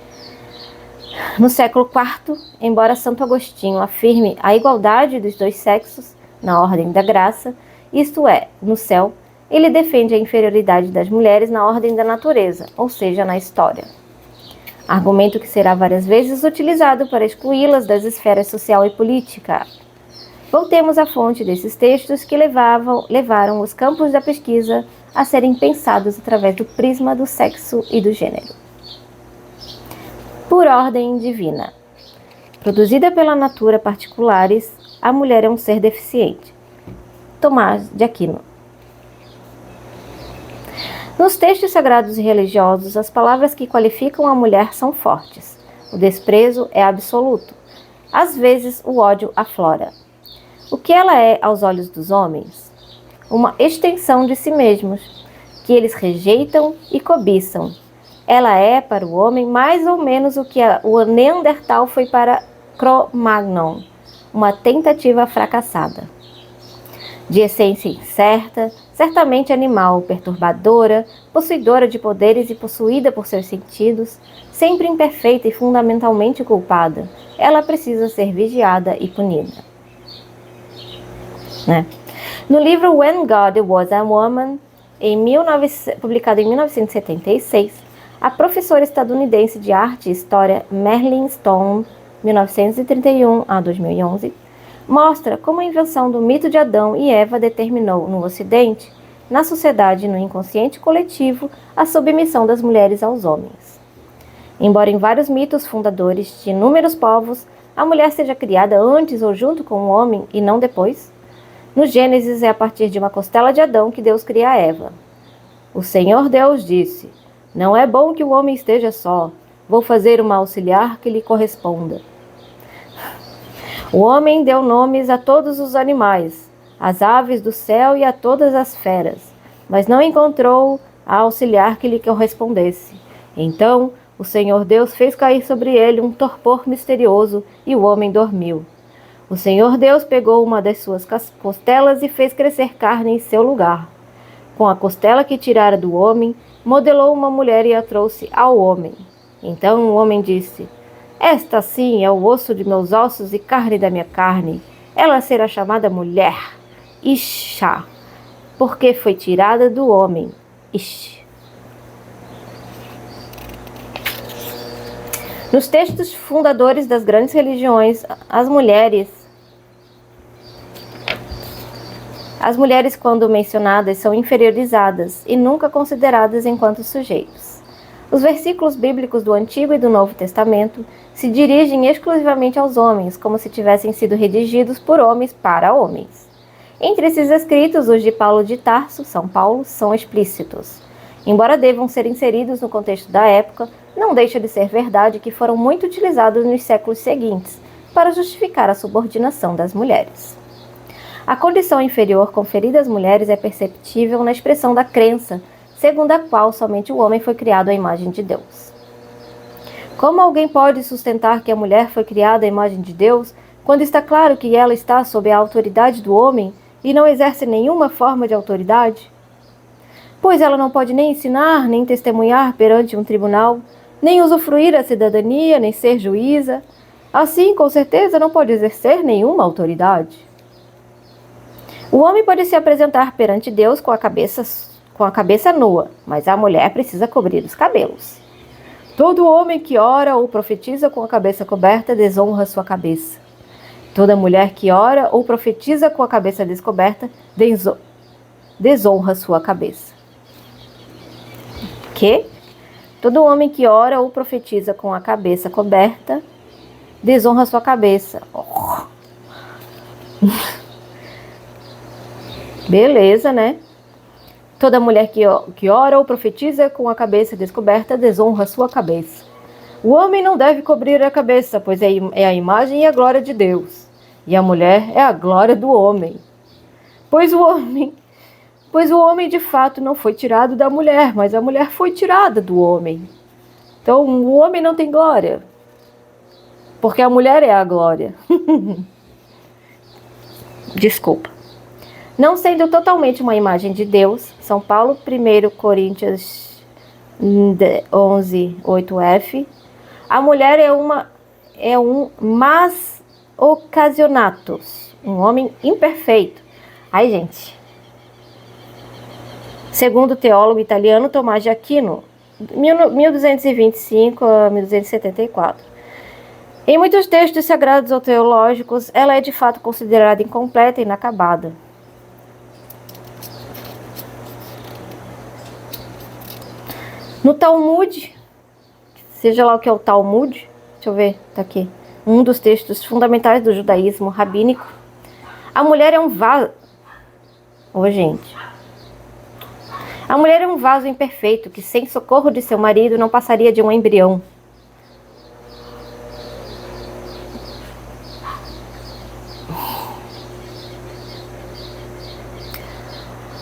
No século IV, embora Santo Agostinho afirme a igualdade dos dois sexos na ordem da graça, isto é, no céu, ele defende a inferioridade das mulheres na ordem da natureza, ou seja, na história. Argumento que será várias vezes utilizado para excluí-las das esferas social e política. Voltemos à fonte desses textos que levaram os campos da pesquisa a serem pensados através do prisma do sexo e do gênero. Por ordem divina. Produzida pela natura particulares, a mulher é um ser deficiente. Tomás de Aquino. Nos textos sagrados e religiosos, as palavras que qualificam a mulher são fortes. O desprezo é absoluto. Às vezes, o ódio aflora. O que ela é aos olhos dos homens? Uma extensão de si mesmos, que eles rejeitam e cobiçam. Ela é, para o homem, mais ou menos o que o Neandertal foi para Cro-Magnon, uma tentativa fracassada. De essência incerta, certamente animal, perturbadora, possuidora de poderes e possuída por seus sentidos, sempre imperfeita e fundamentalmente culpada, ela precisa ser vigiada e punida. No livro When God Was a Woman, publicado em 1976, a professora estadunidense de arte e história Merlin Stone, 1931 a 2011, mostra como a invenção do mito de Adão e Eva determinou no Ocidente, na sociedade e no inconsciente coletivo, a submissão das mulheres aos homens. Embora em vários mitos fundadores de inúmeros povos, a mulher seja criada antes ou junto com o homem e não depois, no Gênesis é a partir de uma costela de Adão que Deus cria a Eva. O Senhor Deus disse: "Não é bom que o homem esteja só. Vou fazer uma auxiliar que lhe corresponda." O homem deu nomes a todos os animais, às aves do céu e a todas as feras, mas não encontrou a auxiliar que lhe correspondesse. Então, o Senhor Deus fez cair sobre ele um torpor misterioso e o homem dormiu. O Senhor Deus pegou uma das suas costelas e fez crescer carne em seu lugar. Com a costela que tirara do homem, modelou uma mulher e a trouxe ao homem. Então o homem disse: "Esta sim é o osso de meus ossos e carne da minha carne. Ela será chamada mulher, Isha, porque foi tirada do homem." Ish. Nos textos fundadores das grandes religiões, as mulheres As mulheres, quando mencionadas, são inferiorizadas e nunca consideradas enquanto sujeitos. Os versículos bíblicos do Antigo e do Novo Testamento se dirigem exclusivamente aos homens, como se tivessem sido redigidos por homens para homens. Entre esses escritos, os de Paulo de Tarso, São Paulo, são explícitos. Embora devam ser inseridos no contexto da época, não deixa de ser verdade que foram muito utilizados nos séculos seguintes para justificar a subordinação das mulheres. A condição inferior conferida às mulheres é perceptível na expressão da crença, segundo a qual somente o homem foi criado à imagem de Deus. Como alguém pode sustentar que a mulher foi criada à imagem de Deus, quando está claro que ela está sob a autoridade do homem e não exerce nenhuma forma de autoridade? Pois ela não pode nem ensinar, nem testemunhar perante um tribunal, nem usufruir a cidadania, nem ser juíza. Assim, com certeza, não pode exercer nenhuma autoridade. O homem pode se apresentar perante Deus com a cabeça nua, mas a mulher precisa cobrir os cabelos. Todo homem que ora ou profetiza com a cabeça coberta desonra sua cabeça. Toda mulher que ora ou profetiza com a cabeça descoberta desonra sua cabeça. Que? Todo homem que ora ou profetiza com a cabeça coberta desonra sua cabeça. Oh. Beleza, né? Toda mulher que ora ou profetiza com a cabeça descoberta desonra sua cabeça. O homem não deve cobrir a cabeça, pois é a imagem e a glória de Deus. E a mulher é a glória do homem. Pois o homem de fato não foi tirado da mulher, mas a mulher foi tirada do homem. Então o homem não tem glória, porque a mulher é a glória. Desculpa. Não sendo totalmente uma imagem de Deus, São Paulo, 1 Coríntios 11, 8f, a mulher é um mas occasionatus, um homem imperfeito. Ai, gente. Segundo o teólogo italiano Tomás de Aquino, 1225 a 1274. Em muitos textos sagrados ou teológicos, ela é de fato considerada incompleta e inacabada. No Talmud, seja lá o que é o Talmud, deixa eu ver, tá aqui, um dos textos fundamentais do judaísmo rabínico, a mulher é um vaso... gente. A mulher é um vaso imperfeito que, sem socorro de seu marido, não passaria de um embrião.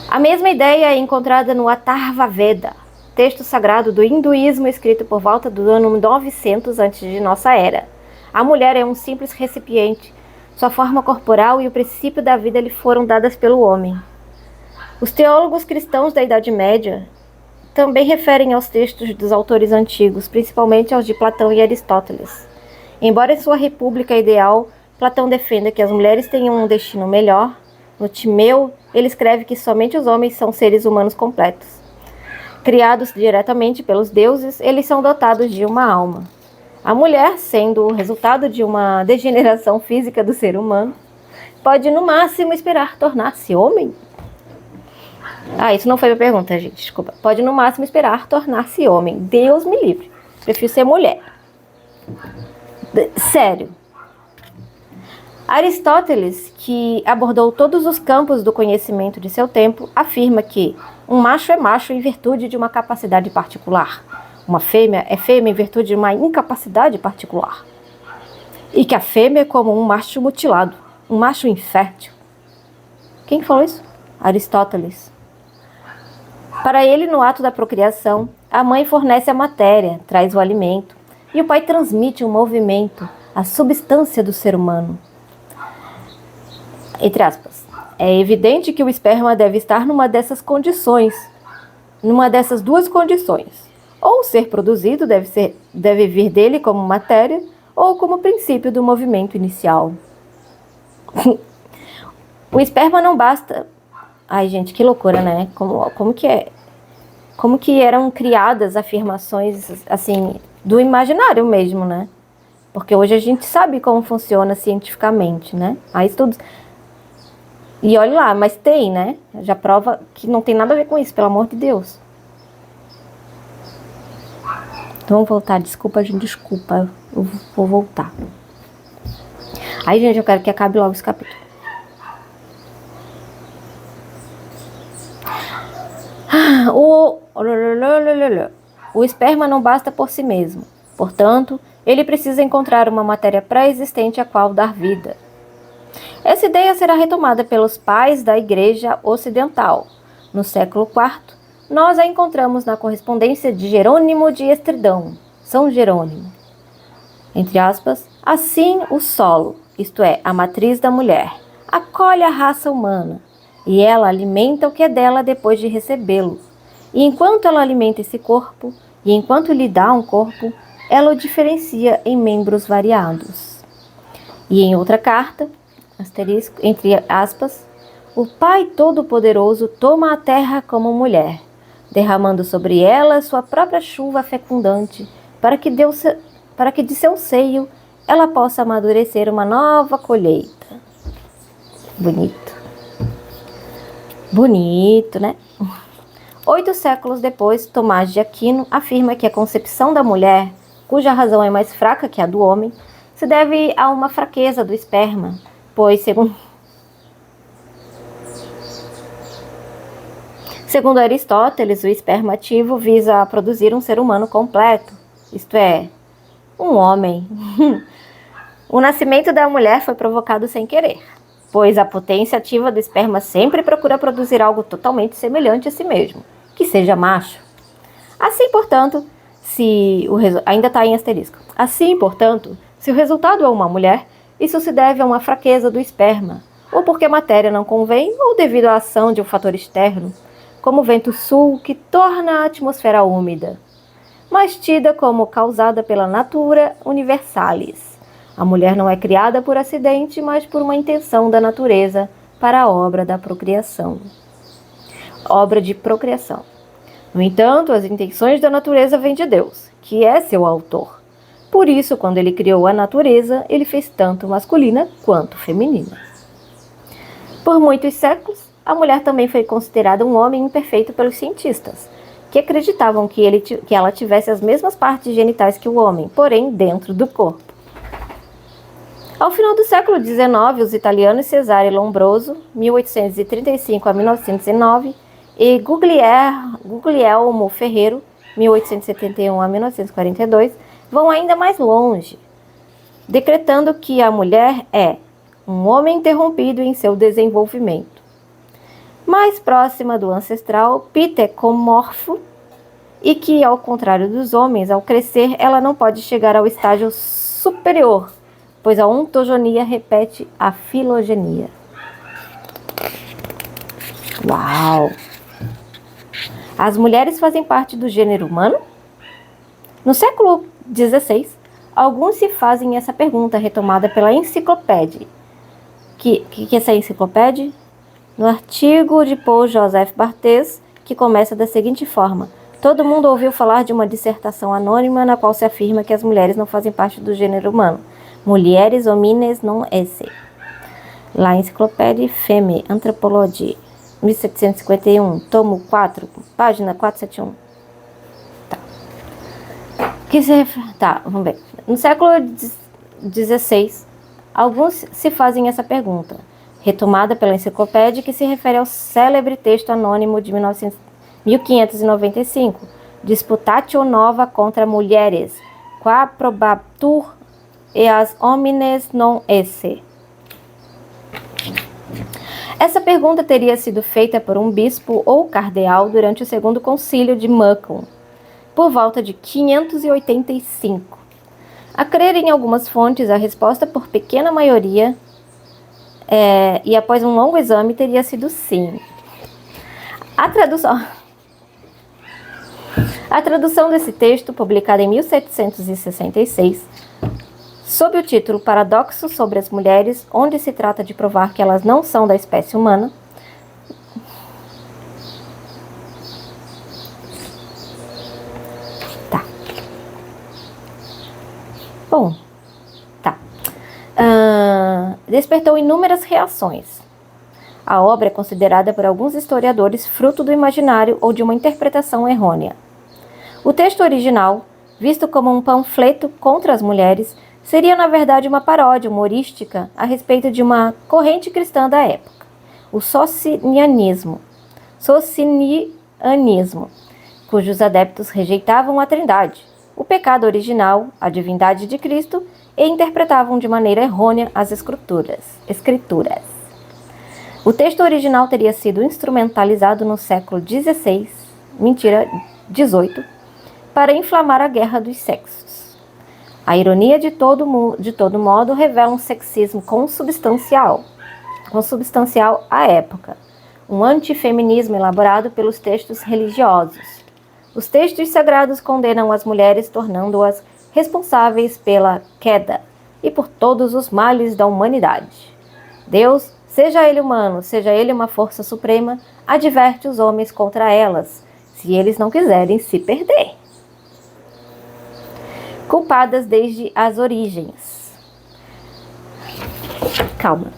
A mesma ideia é encontrada no Atharva Veda, texto sagrado do hinduísmo escrito por volta do ano 900 a.C. de nossa era. A mulher é um simples recipiente. Sua forma corporal e o princípio da vida lhe foram dadas pelo homem. Os teólogos cristãos da Idade Média também referem aos textos dos autores antigos, principalmente aos de Platão e Aristóteles. Embora em sua República Ideal, Platão defenda que as mulheres tenham um destino melhor, no Timeu, ele escreve que somente os homens são seres humanos completos. Criados diretamente pelos deuses, eles são dotados de uma alma. A mulher, sendo o resultado de uma degeneração física do ser humano, pode no máximo esperar tornar-se homem? Isso não foi a pergunta, gente, desculpa. Pode no máximo esperar tornar-se homem. Deus me livre. Prefiro ser mulher. Sério. Aristóteles, que abordou todos os campos do conhecimento de seu tempo, afirma que um macho é macho em virtude de uma capacidade particular. Uma fêmea é fêmea em virtude de uma incapacidade particular. E que a fêmea é como um macho mutilado, um macho infértil. Quem falou isso? Aristóteles. Para ele, no ato da procriação, a mãe fornece a matéria, traz o alimento, e o pai transmite o movimento, a substância do ser humano. Entre aspas, é evidente que o esperma deve estar numa dessas condições, numa dessas duas condições. Ou ser produzido deve vir dele como matéria, ou como princípio do movimento inicial. O esperma não basta... Ai, gente, que loucura, né? Como que é? Como que eram criadas afirmações, assim, do imaginário mesmo, né? Porque hoje a gente sabe como funciona cientificamente, né? Há estudos... E olha lá, mas tem, né? Já prova que não tem nada a ver com isso, pelo amor de Deus. Vamos voltar, desculpa, gente, desculpa. Eu vou voltar. Aí, gente, eu quero que acabe logo esse capítulo. O esperma não basta por si mesmo. Portanto, ele precisa encontrar uma matéria pré-existente a qual dar vida. Essa ideia será retomada pelos pais da Igreja Ocidental. No século IV, nós a encontramos na correspondência de Jerônimo de Estridão, São Jerônimo. Entre aspas, assim o solo, isto é, a matriz da mulher, acolhe a raça humana, e ela alimenta o que é dela depois de recebê-lo. E enquanto ela alimenta esse corpo, e enquanto lhe dá um corpo, ela o diferencia em membros variados. E em outra carta, asterisco, entre aspas, o Pai Todo-Poderoso toma a terra como mulher, derramando sobre ela sua própria chuva fecundante, para que de seu seio ela possa amadurecer uma nova colheita. Bonito. Bonito, né? 8 séculos depois, Tomás de Aquino afirma que a concepção da mulher, cuja razão é mais fraca que a do homem, se deve a uma fraqueza do esperma, pois, segundo Aristóteles, o esperma ativo visa produzir um ser humano completo, isto é, um homem. O nascimento da mulher foi provocado sem querer, pois a potência ativa do esperma sempre procura produzir algo totalmente semelhante a si mesmo, que seja macho. Assim, portanto, ainda está em asterisco. Assim, portanto, se o resultado é uma mulher, isso se deve a uma fraqueza do esperma, ou porque a matéria não convém, ou devido à ação de um fator externo, como o vento sul que torna a atmosfera úmida, mas tida como causada pela natura universalis. A mulher não é criada por acidente, mas por uma intenção da natureza para a obra da procriação. Obra de procriação. No entanto, as intenções da natureza vêm de Deus, que é seu autor. Por isso, quando ele criou a natureza, ele fez tanto masculina quanto feminina. Por muitos séculos, a mulher também foi considerada um homem imperfeito pelos cientistas, que acreditavam que ela tivesse as mesmas partes genitais que o homem, porém dentro do corpo. Ao final do século XIX, os italianos Cesare Lombroso, 1835 a 1909, e Guglielmo Ferrero, 1871 a 1942, vão ainda mais longe, decretando que a mulher é um homem interrompido em seu desenvolvimento, mais próxima do ancestral pitecomorfo, e que, ao contrário dos homens, ao crescer, ela não pode chegar ao estágio superior, pois a ontogonia repete a filogenia. Uau! As mulheres fazem parte do gênero humano? No século XVI, alguns se fazem essa pergunta retomada pela enciclopédia. Que é essa enciclopédia? No artigo de Paul Joseph Barthes, que começa da seguinte forma: todo mundo ouviu falar de uma dissertação anônima na qual se afirma que as mulheres não fazem parte do gênero humano. Mulheres homines non esse. La Enciclopédia Femme Anthropologie, 1751, tomo 4, página 471. Tá, vamos ver. No século XVI, alguns se fazem essa pergunta, retomada pela enciclopédia, que se refere ao célebre texto anônimo de 1595, Disputatio nova contra mulheres, qua probatur e as homines non esse. Essa pergunta teria sido feita por um bispo ou cardeal durante o segundo concílio de Macon, por volta de 585. A crer em algumas fontes, a resposta por pequena maioria e após um longo exame teria sido sim. A tradução desse texto, publicada em 1766, sob o título Paradoxo sobre as Mulheres, onde se trata de provar que elas não são da espécie humana, despertou inúmeras reações. A obra é considerada por alguns historiadores fruto do imaginário ou de uma interpretação errônea. O texto original, visto como um panfleto contra as mulheres, seria na verdade uma paródia humorística a respeito de uma corrente cristã da época, o socinianismo, cujos adeptos rejeitavam a Trindade, o pecado original, a divindade de Cristo, e interpretavam de maneira errônea as escrituras. O texto original teria sido instrumentalizado no século XVIII, XVIII, para inflamar a guerra dos sexos. A ironia de todo modo revela um sexismo consubstancial à época, um antifeminismo elaborado pelos textos religiosos. Os textos sagrados condenam as mulheres, tornando-as responsáveis pela queda e por todos os males da humanidade. Deus, seja ele humano, seja ele uma força suprema, adverte os homens contra elas, se eles não quiserem se perder. Culpadas desde as origens. Calma.